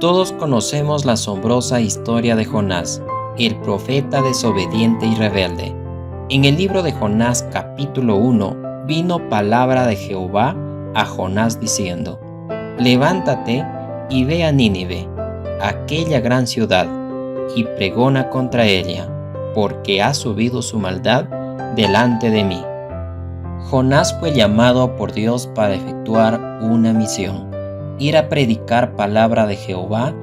Todos conocemos la asombrosa historia de Jonás, el profeta desobediente y rebelde. En el libro de Jonás capítulo 1 vino palabra de Jehová a Jonás diciendo: Levántate y ve a Nínive, aquella gran ciudad, y pregona contra ella, porque ha subido su maldad delante de mí. Jonás fue llamado por Dios para efectuar una misión: ir a predicar palabra de Jehová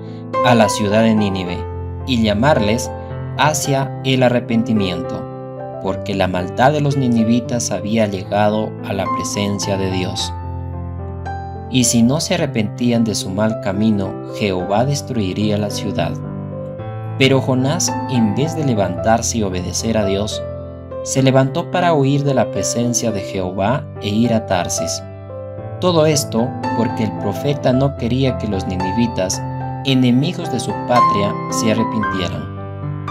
a la ciudad de Nínive y llamarles hacia el arrepentimiento, porque la maldad de los ninivitas había llegado a la presencia de Dios. Y si no se arrepentían de su mal camino, Jehová destruiría la ciudad. Pero Jonás, en vez de levantarse y obedecer a Dios, se levantó para huir de la presencia de Jehová e ir a Tarsis. Todo esto porque el profeta no quería que los ninivitas, enemigos de su patria, se arrepintieran.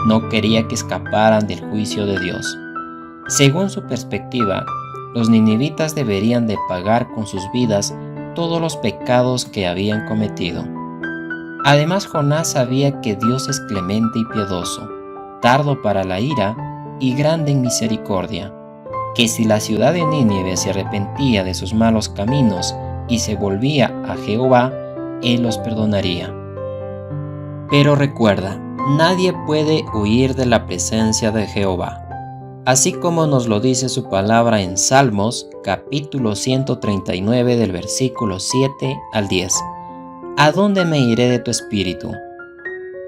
No quería que escaparan del juicio de Dios. Según su perspectiva, los ninivitas deberían de pagar con sus vidas todos los pecados que habían cometido. Además, Jonás sabía que Dios es clemente y piadoso, tardo para la ira y grande en misericordia, que si la ciudad de Nínive se arrepentía de sus malos caminos y se volvía a Jehová, Él los perdonaría. Pero recuerda, nadie puede huir de la presencia de Jehová. Así como nos lo dice su palabra en Salmos, capítulo 139 del versículo 7 al 10. ¿A dónde me iré de tu espíritu?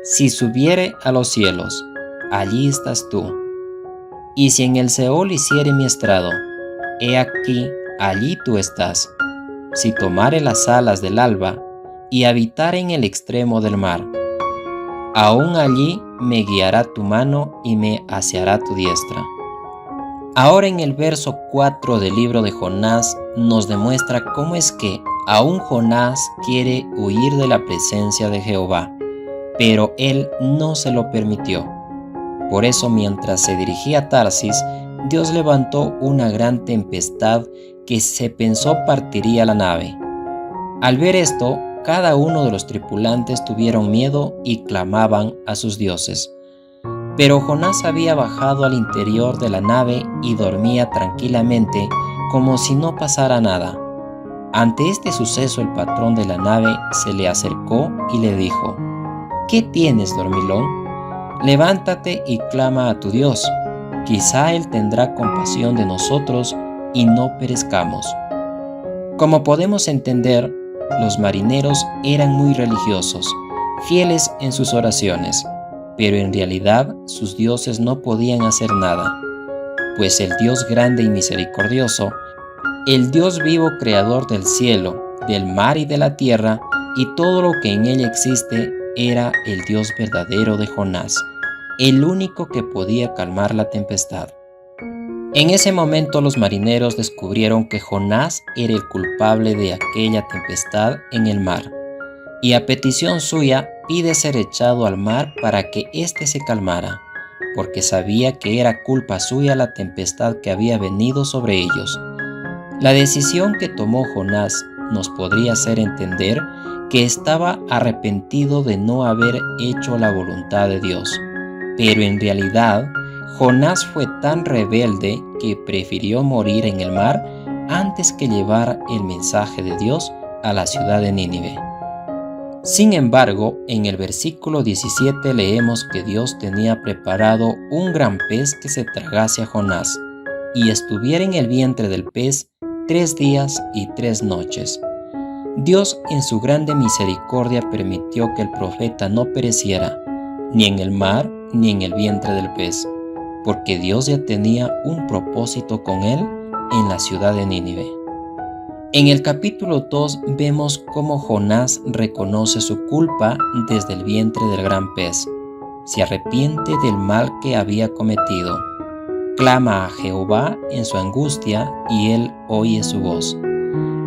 Si subiere a los cielos, allí estás tú. Y si en el Seol hiciere mi estrado, he aquí, allí tú estás. Si tomare las alas del alba, y habitare en el extremo del mar, aún allí me guiará tu mano y me aseará tu diestra. Ahora en el verso 4 del libro de Jonás nos demuestra cómo es que aún Jonás quiere huir de la presencia de Jehová, pero él no se lo permitió. Por eso, mientras se dirigía a Tarsis, Dios levantó una gran tempestad que se pensó partiría la nave. Al ver esto, cada uno de los tripulantes tuvieron miedo y clamaban a sus dioses. Pero Jonás había bajado al interior de la nave y dormía tranquilamente como si no pasara nada. Ante este suceso, el patrón de la nave se le acercó y le dijo: ¿Qué tienes, dormilón? Levántate y clama a tu Dios. Quizá Él tendrá compasión de nosotros y no perezcamos. Como podemos entender, los marineros eran muy religiosos, fieles en sus oraciones, pero en realidad sus dioses no podían hacer nada, pues el Dios grande y misericordioso, el Dios vivo creador del cielo, del mar y de la tierra y todo lo que en ella existe, era el Dios verdadero de Jonás, el único que podía calmar la tempestad. En ese momento los marineros descubrieron que Jonás era el culpable de aquella tempestad en el mar, y a petición suya pide ser echado al mar para que éste se calmara, porque sabía que era culpa suya la tempestad que había venido sobre ellos. La decisión que tomó Jonás nos podría hacer entender que estaba arrepentido de no haber hecho la voluntad de Dios. Pero en realidad, Jonás fue tan rebelde que prefirió morir en el mar antes que llevar el mensaje de Dios a la ciudad de Nínive. Sin embargo, en el versículo 17 leemos que Dios tenía preparado un gran pez que se tragase a Jonás, y estuviera en el vientre del pez 3 días y 3 noches. Dios en su grande misericordia permitió que el profeta no pereciera, ni en el mar ni en el vientre del pez, porque Dios ya tenía un propósito con él en la ciudad de Nínive. En el capítulo 2 vemos cómo Jonás reconoce su culpa desde el vientre del gran pez, se arrepiente del mal que había cometido, clama a Jehová en su angustia y él oye su voz.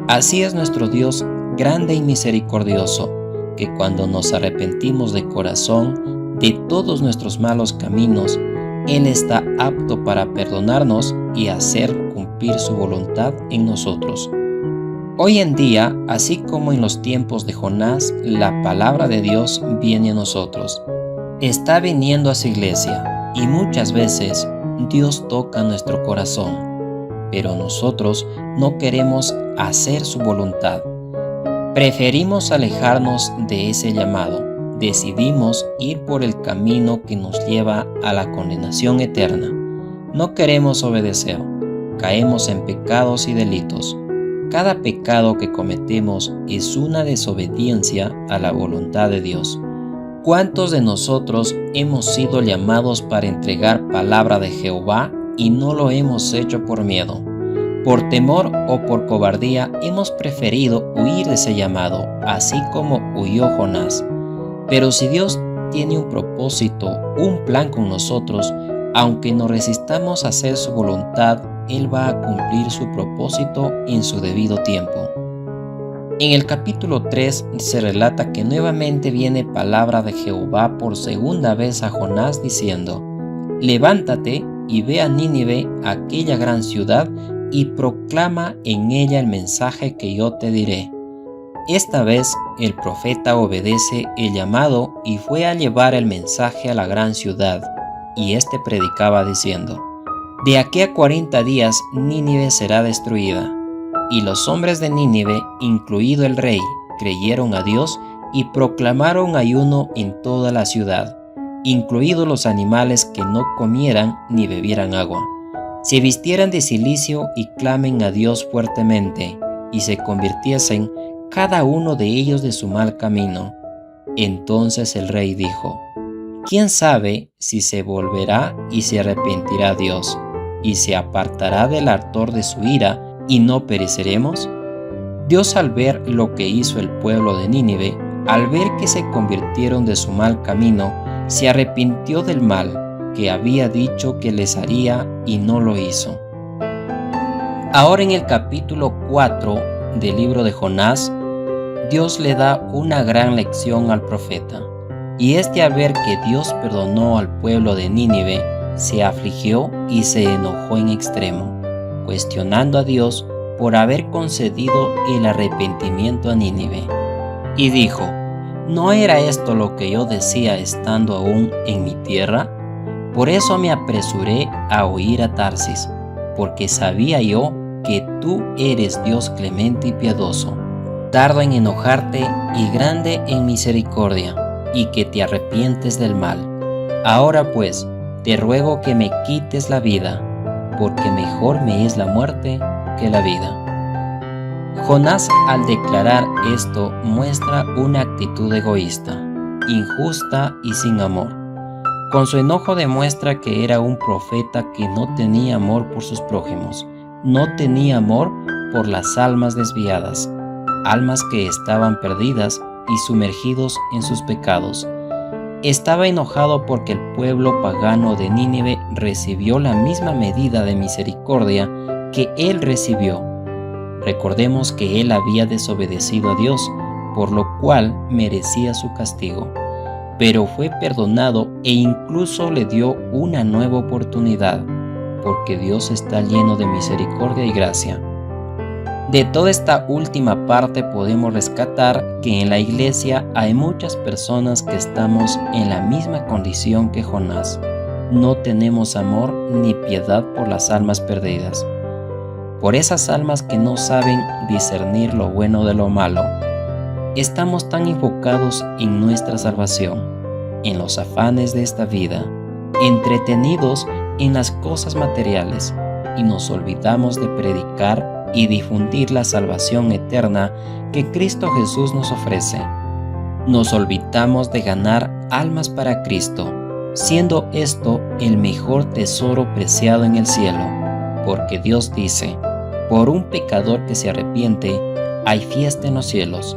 Así es nuestro Dios grande y misericordioso, que cuando nos arrepentimos de corazón de todos nuestros malos caminos, Él está apto para perdonarnos y hacer cumplir su voluntad en nosotros. Hoy en día, así como en los tiempos de Jonás, la palabra de Dios viene a nosotros. Está viniendo a su iglesia y muchas veces Dios toca nuestro corazón, pero nosotros no queremos hacer su voluntad. Preferimos alejarnos de ese llamado. Decidimos ir por el camino que nos lleva a la condenación eterna. No queremos obedecer. Caemos en pecados y delitos. Cada pecado que cometemos es una desobediencia a la voluntad de Dios. ¿Cuántos de nosotros hemos sido llamados para entregar palabra de Jehová y no lo hemos hecho por miedo? Por temor o por cobardía hemos preferido huir de ese llamado, así como huyó Jonás. Pero si Dios tiene un propósito, un plan con nosotros, aunque nos resistamos a hacer su voluntad, Él va a cumplir su propósito en su debido tiempo. En el capítulo 3 se relata que nuevamente viene palabra de Jehová por segunda vez a Jonás diciendo: «Levántate y ve a Nínive, aquella gran ciudad, y proclama en ella el mensaje que yo te diré». Esta vez el profeta obedece el llamado y fue a llevar el mensaje a la gran ciudad, y éste predicaba diciendo: «De aquí a 40 días Nínive será destruida». Y los hombres de Nínive, incluido el rey, creyeron a Dios y proclamaron ayuno en toda la ciudad, incluidos los animales que no comieran ni bebieran agua. Se vistieran de cilicio y clamen a Dios fuertemente, y se convirtiesen cada uno de ellos de su mal camino. Entonces el rey dijo: «¿Quién sabe si se volverá y se arrepentirá Dios, y se apartará del ardor de su ira, y no pereceremos?» Dios, al ver lo que hizo el pueblo de Nínive, al ver que se convirtieron de su mal camino, se arrepintió del mal que había dicho que les haría y no lo hizo. Ahora en el capítulo 4 del libro de Jonás, Dios le da una gran lección al profeta, y es de al ver que Dios perdonó al pueblo de Nínive, se afligió y se enojó en extremo, cuestionando a Dios por haber concedido el arrepentimiento a Nínive. Y dijo: ¿no era esto lo que yo decía estando aún en mi tierra? Por eso me apresuré a huir a Tarsis, porque sabía yo que tú eres Dios clemente y piadoso, tardo en enojarte y grande en misericordia, y que te arrepientes del mal. Ahora pues, te ruego que me quites la vida, porque mejor me es la muerte que la vida». Jonás, al declarar esto, muestra una actitud egoísta, injusta y sin amor. Con su enojo demuestra que era un profeta que no tenía amor por sus prójimos, no tenía amor por las almas desviadas, almas que estaban perdidas y sumergidos en sus pecados. Estaba enojado porque el pueblo pagano de Nínive recibió la misma medida de misericordia que él recibió. Recordemos que él había desobedecido a Dios, por lo cual merecía su castigo, pero fue perdonado e incluso le dio una nueva oportunidad, porque Dios está lleno de misericordia y gracia. De toda esta última parte podemos rescatar que en la iglesia hay muchas personas que estamos en la misma condición que Jonás. No tenemos amor ni piedad por las almas perdidas, por esas almas que no saben discernir lo bueno de lo malo. Estamos tan enfocados en nuestra salvación, en los afanes de esta vida, entretenidos en las cosas materiales, y nos olvidamos de predicar y difundir la salvación eterna que Cristo Jesús nos ofrece. Nos olvidamos de ganar almas para Cristo, siendo esto el mejor tesoro preciado en el cielo, porque Dios dice: «Por un pecador que se arrepiente, hay fiesta en los cielos».